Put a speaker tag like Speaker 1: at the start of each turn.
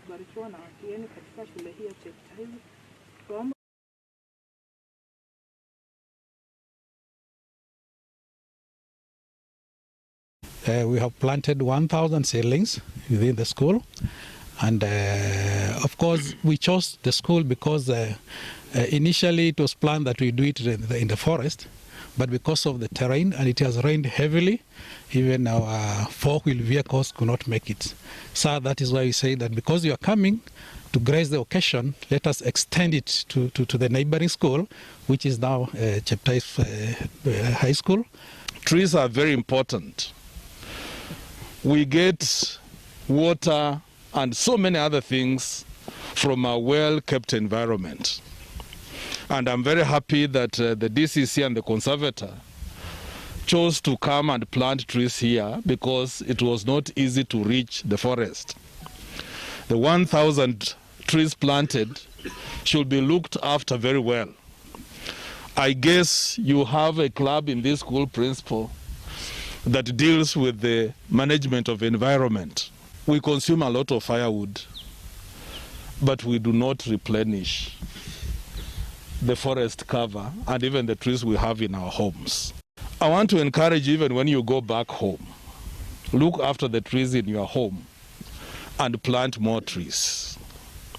Speaker 1: Barikiwa na wageni katika shule hii ya Cheptai.
Speaker 2: We have planted 1,000 seedlings within the school, and of course we chose the school because initially it was planned that we do it in the forest, but because of the terrain and it has rained heavily, even our four-wheel vehicles could not make it. So that is why we say that because you are coming to grace the occasion, let us extend it to the neighboring school, which is now Cheptai High School.
Speaker 3: Trees are very important. We get water and so many other things from a well-kept environment. And I'm very happy that the DCC and the conservator chose to come and plant trees here because it was not easy to reach the forest. The 1,000 trees planted should be looked after very well. I guess you have a club in this school, principal, that deals with the management of environment. We consume a lot of firewood, but we do not replenish the forest cover and even the trees we have in our homes. I want to encourage, even when you go back home, look after the trees in your home and plant more trees.